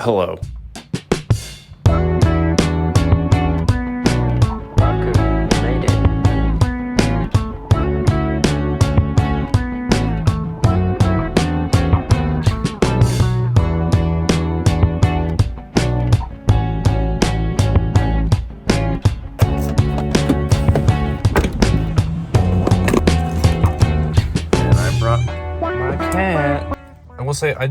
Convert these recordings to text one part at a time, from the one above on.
Hello. My cat. I will say I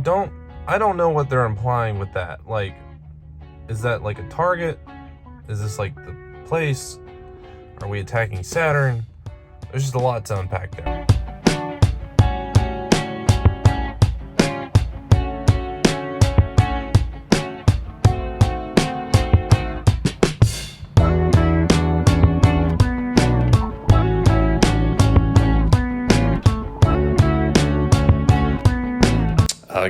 don't know what they're implying with that. Like, is that like a target? Is this like the place? Are we attacking Saturn? There's just a lot to unpack there.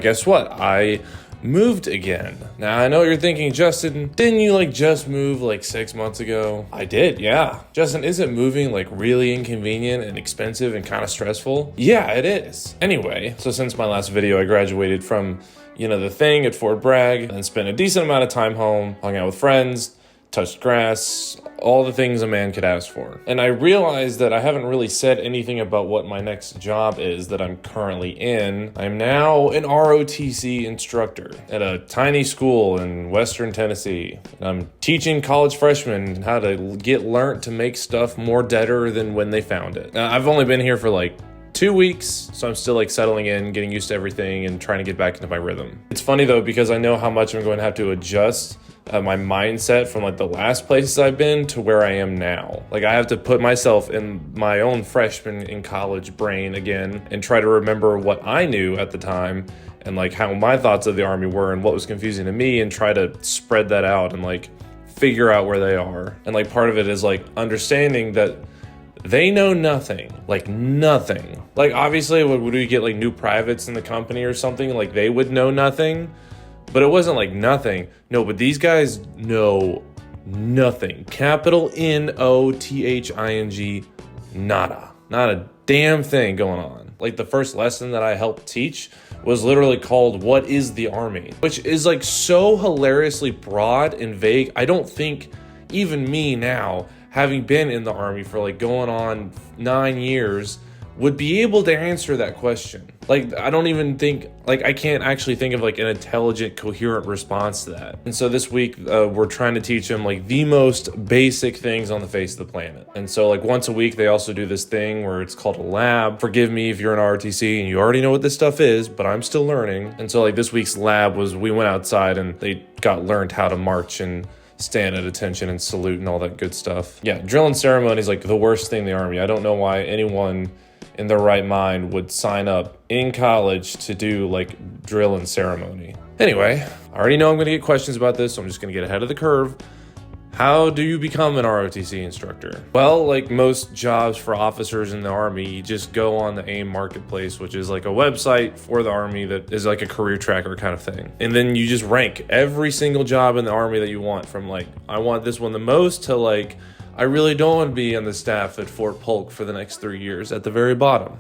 Guess what? I moved again. Now, I know you're thinking, Justin, didn't you just move 6 months ago? I did, yeah. Justin, isn't moving really inconvenient and expensive and kind of stressful? Yeah, it is. Anyway, so since my last video, I graduated from, the thing at Fort Bragg and spent a decent amount of time home, hung out with friends, touched grass, all the things a man could ask for. And I realized that I haven't really said anything about what my next job is that I'm currently in. I'm now an ROTC instructor at a tiny school in Western Tennessee. And I'm teaching college freshmen how to get learnt to make stuff more deader than when they found it. Now, I've only been here for 2 weeks, so I'm still settling in, getting used to everything and trying to get back into my rhythm. It's funny though, because I know how much I'm going to have to adjust my mindset from the last places I've been to where I am now. I have to put myself in my own freshman in college brain again and try to remember what I knew at the time and how my thoughts of the Army were and what was confusing to me, and try to spread that out and figure out where they are. And part of it is understanding that they know nothing, nothing. Obviously, would we get new privates in the company or something? They would know nothing, but it wasn't nothing. No, but these guys know nothing. Capital NOTHING, nada. Not a damn thing going on. The first lesson that I helped teach was literally called "What is the Army?" Which is so hilariously broad and vague. I don't think even me now, having been in the Army for going on 9 years, would be able to answer that question. I don't even think, I can't actually think of an intelligent, coherent response to that. And so this week, we're trying to teach them the most basic things on the face of the planet. And so once a week, they also do this thing where it's called a lab. Forgive me if you're an ROTC and you already know what this stuff is, but I'm still learning. And so this week's lab was, we went outside and they learned how to march and stand at attention and salute and all that good stuff. Yeah, drill and ceremony is the worst thing in the Army. I don't know why anyone in their right mind would sign up in college to do drill and ceremony. Anyway, I already know I'm gonna get questions about this, so I'm just gonna get ahead of the curve. How do you become an ROTC instructor? Well, most jobs for officers in the Army, you just go on the AIM Marketplace, which is a website for the Army that is a career tracker kind of thing. And then you just rank every single job in the Army that you want, from I want this one the most to I really don't want to be on the staff at Fort Polk for the next 3 years at the very bottom.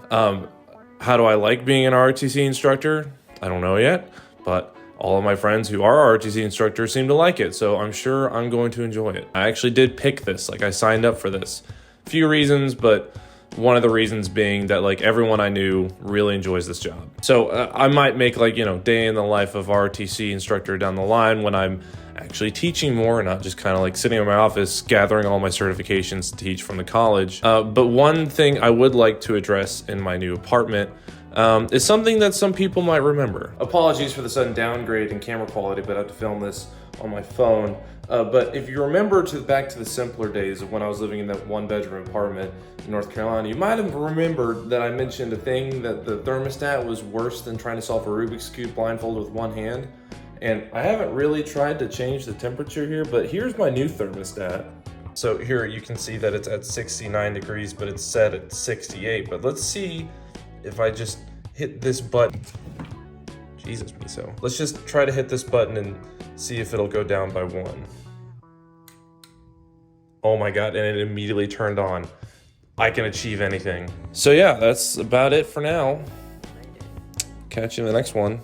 How do I like being an ROTC instructor? I don't know yet, but all of my friends who are ROTC instructors seem to like it, so I'm sure I'm going to enjoy it. I actually did pick this, I signed up for this. A few reasons, but one of the reasons being that everyone I knew really enjoys this job. So I might make day in the life of ROTC instructor down the line when I'm actually teaching more and not just kind of sitting in my office gathering all my certifications to teach from the college. But one thing I would like to address in my new apartment is something that some people might remember. Apologies for the sudden downgrade in camera quality, but I have to film this on my phone. But if you remember back to the simpler days of when I was living in that 1-bedroom apartment in North Carolina, you might have remembered that I mentioned a thing that the thermostat was worse than trying to solve a Rubik's Cube blindfolded with one hand. And I haven't really tried to change the temperature here, but here's my new thermostat. So here you can see that it's at 69 degrees, but it's set at 68. But let's see if I just hit this button. Jesus me so. Let's just try to hit this button and see if it'll go down by 1. Oh my God, and it immediately turned on. I can achieve anything. So yeah, that's about it for now. Catch you in the next one.